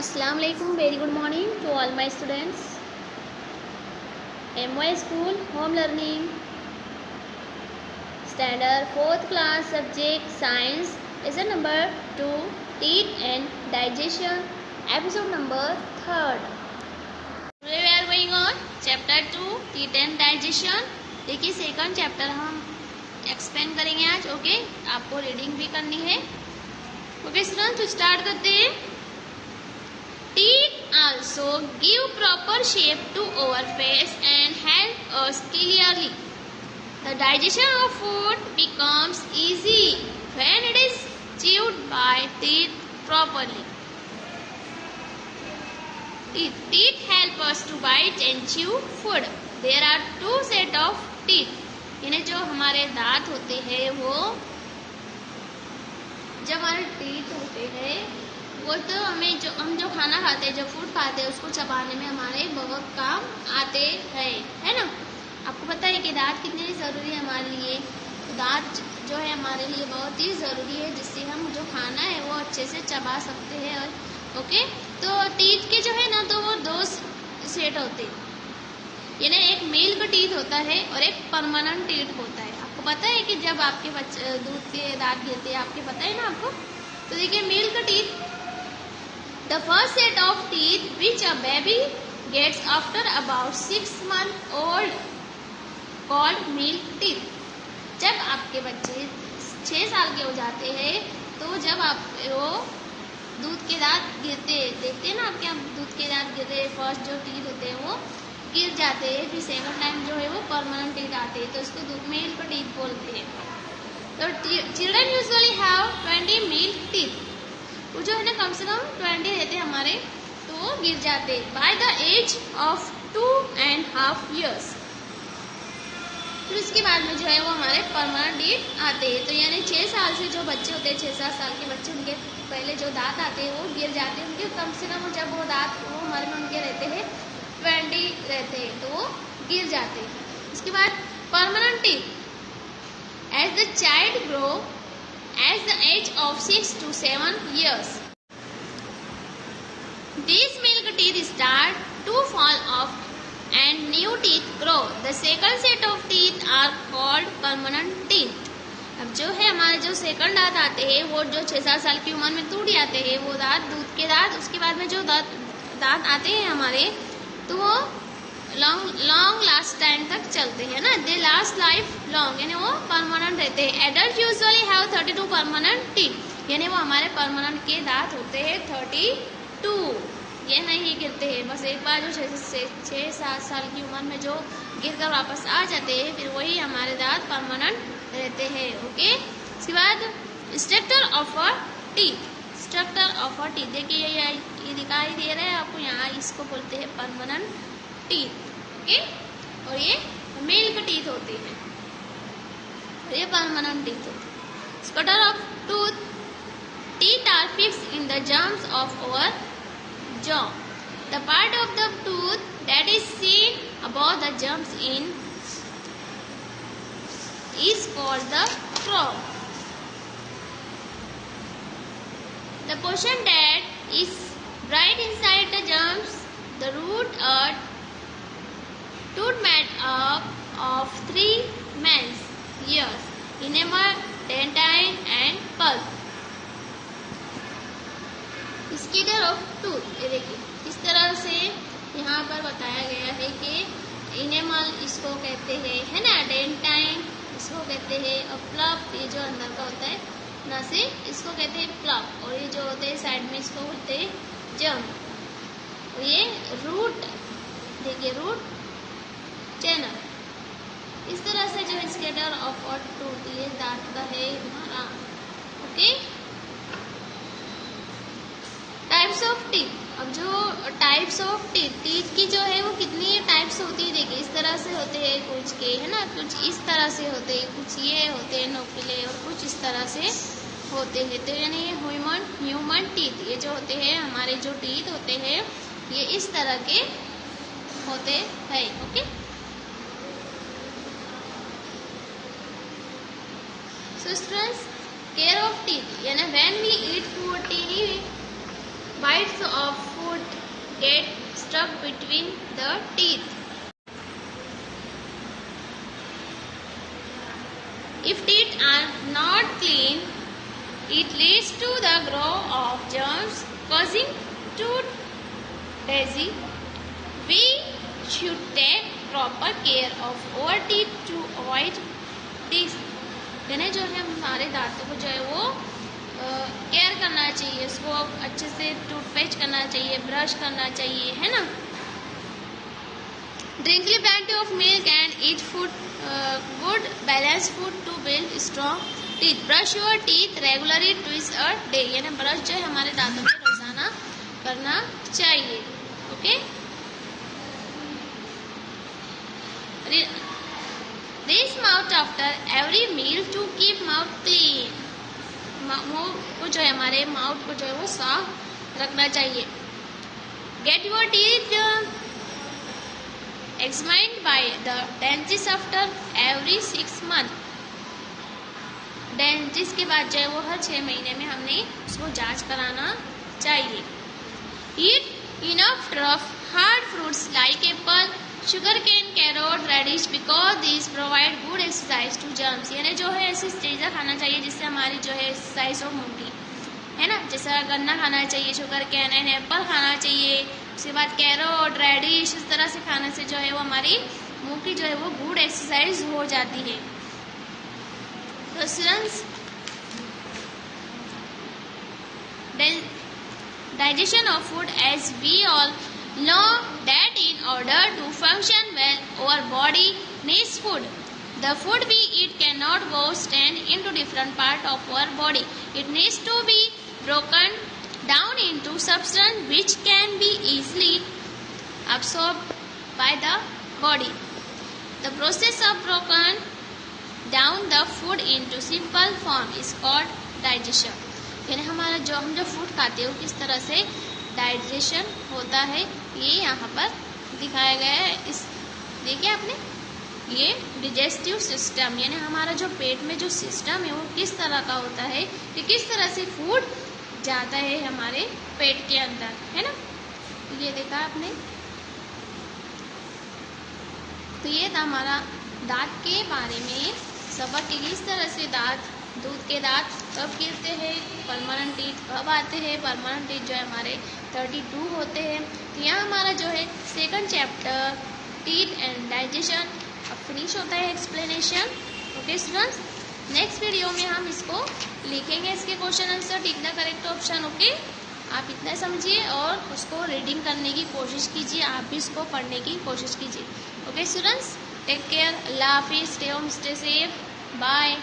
Assalamu alaikum. Very good morning to all my students. MY School Home Learning Standard 4th class subject Science lesson number 2 Teeth and Digestion episode number 3rd. Today we are going on chapter 2 Teeth and Digestion. देखिए second chapter हम explain करेंगे आज. Okay आपको reading भी करनी है. Okay student तो start करते हैं. Teeth also give proper shape to our face and help us clearly. The digestion of food becomes easy when it is chewed by teeth properly. Teeth help us to bite and chew food. There are two set of teeth. यानी जो हमारे दांत होते हैं वो जब हमारे teeth होते हैं वो तो हम जो खाना खाते हैं, जो फूड खाते हैं उसको चबाने में हमारे बहुत काम आते हैं, है ना. आपको पता है कि दांत कितने ज़रूरी है हमारे लिए. तो दांत जो है हमारे लिए बहुत ही ज़रूरी है जिससे हम जो खाना है वो अच्छे से चबा सकते हैं. और ओके तो टीथ के जो है ना तो वो दो सेट होते हैं. यानी एक मिल्क टीथ होता है और एक परमानेंट टीथ होता है. आपको पता है कि जब आपके बच्चे दूध के दांत गिरते हैं, आपके पता है ना आपको. तो देखिए milk teeth the first set of teeth which a baby gets after about 6 months old called milk teeth. जब आपके बच्चे 6 साल के हो जाते हैं तो जब आप वो दूध के दांत गिरते देखते हैं ना, आपके यहाँ दूध के दांत गिरते फर्स्ट जो टीथ होते हैं वो गिर जाते हैं, फिर सेकंड टाइम जो है वो परमानेंट टीथ आते हैं, तो इसको दूध मिल्क टीथ बोलते हैं. तो children usually have 20 milk teeth. वो जो है ना कम से कम 20 रहते हैं हमारे, तो वो गिर जाते by the age of 2.5 years. फिर उसके बाद में जो है वो हमारे परमानेंट टीथ आते हैं. तो यानी 6 साल से जो बच्चे होते हैं, 6-7 साल के बच्चे, उनके पहले जो दांत आते हैं वो गिर जाते हैं. उनके कम से कम जब वो दांत वो हमारे में उनके रहते हैं 20 रहते हैं तो वो गिर जाते हैं. उसके बाद permanent teeth as the child grow at the age of 6 to 7 years. These milk teeth start to fall off and new teeth grow. The second set of teeth are called permanent teeth. अब जो है हमारे जो second दांत आते हैं वो जो 6-7 साल की उम्र में टूट जाते हैं, वो दांत दूध के दांत. उसके बाद में जो दांत आते हैं हमारे तो वो लॉन्ग लास्ट टाइम तक चलते हैं ना. दे लास्ट लाइफ लॉन्ग यानी वो परमानेंट रहते हैं. Adult usually have 32 permanent teeth. यानी वो हमारे परमानेंट के दांत होते हैं 32. ये नहीं गिरते हैं, बस एक बार जो 6-7 साल की उम्र में जो गिर कर वापस आ जाते हैं फिर वही हमारे दांत परमानेंट रहते हैं. ओके उसके बाद structure of a teeth. Structure of a teeth देखिए ये दिखाई दे रहा है आपको, यहाँ इसको बोलते हैं परमानेंट टीथ. ओके और ये मिल्क टीथ होते हैं और ये परमानेंट टीथ होते हैं. Structure of tooth. Teeth are fixed in the gums of our jaw. The part of the tooth that is seen above the gums in is called the crop. The portion that is right inside the gums, the root or tooth made up of 3 main layers: enamel, dentine and pulp. Scatter of tooth. ये देखिए इस तरह से यहाँ पर बताया गया है कि इनेमल इसको कहते हैं, है ना, डेंटाइन इसको कहते हैं, और प्लप ये जो अंदर का होता है नसे इसको कहते हैं प्लप, और ये जो होते हैं साइड में इसको बोलते हैं जम. और ये रूट देखिए रूट चैनल. इस तरह से जो स्केटर ऑफ अ टूथ ये दांत का है हमारा. Okay types of teeth. अब जो टाइप्स ऑफ टीथ की जो है वो कितनी टाइप्स होती है देखिए इस तरह से होते हैं कुछ के, है ना, कुछ इस तरह से होते हैं, कुछ ये होते हैं नोकीले और कुछ इस तरह से होते हैं. तो यानी ह्यूमन टीथ ये जो होते हैं हमारे जो टीथ होते हैं ये इस तरह के होते हैं. Okay so students care of teeth यानी when we eat food teeny bites of get stuck between the teeth. If teeth are not clean, it leads to the growth of germs causing tooth disease. We should take proper care of our teeth to avoid this. यानी जो है हमारे दांतों को जो है वो care करना चाहिए, उसको अच्छे से टूथपेस्ट करना चाहिए, ब्रश करना चाहिए, है ना। Drink plenty of milk and eat food, good balanced food to build strong teeth. Brush your teeth regularly twice a day. यानी ब्रश जो है हमारे दांतों में रोजाना करना चाहिए। Okay, rinse mouth after every meal to keep mouth clean. मुंह को जो है हमारे माउथ को जो है वो साफ रखना चाहिए। Get your teeth examined by the dentist after every 6 months. Dentist के बाद जो है वो हर 6 महीने में हमने उसको जांच कराना चाहिए। Eat enough rough hard fruits like apple, sugarcane, carrot, radish because these provide good exercise to germs. यानी जो है ऐसी चीज़ें खाना चाहिए जिससे हमारी जो है एक्सरसाइज हो मुंह की, है ना। जैसा गन्ना खाना चाहिए, शुगर कैन एंड एप्पल खाना चाहिए, उसके बाद कैरोट, रेडिश, इस तरह से खाने से जो है वो हमारी मुंह की जो है वो गुड एक्सरसाइज हो जाती है। तो students, digestion of food, as we all know that in order to function well, our body needs food. The food we eat cannot go straight into different parts of our body. It needs to be broken down into substance which can be easily absorbed by the body. The process of broken down the food into simple form is called digestion. यानी हमारा जो हम जो food खाते हैं वो किस तरह से डाइजेशन होता है, ये यहाँ पर दिखाया गया है। इस देखिए आपने, ये डिजेस्टिव सिस्टम यानी हमारा जो पेट में जो सिस्टम है वो किस तरह का होता है, कि किस तरह से फूड जाता है हमारे पेट के अंदर, है ना। तो ये देखा आपने, तो ये था हमारा दांत के बारे में सबक कि किस तरह से दांत, दूध के दांत कब गिरते हैं, परमानेंट टीथ कब आते हैं। परमानेंट टीथ जो है हमारे 32 होते हैं। तो यहाँ हमारा जो है second chapter teeth and digestion अब फिनिश होता है explanation. Okay students, next video में हम इसको लिखेंगे, इसके क्वेश्चन आंसर, ठीक ना, करेक्ट ऑप्शन। ओके, आप इतना समझिए और उसको रीडिंग करने की कोशिश कीजिए, आप भी इसको पढ़ने की कोशिश कीजिए। ओके स्टूडेंट्स, टेक केयर, अल्लाह हाफिज़, stay home, stay safe, bye.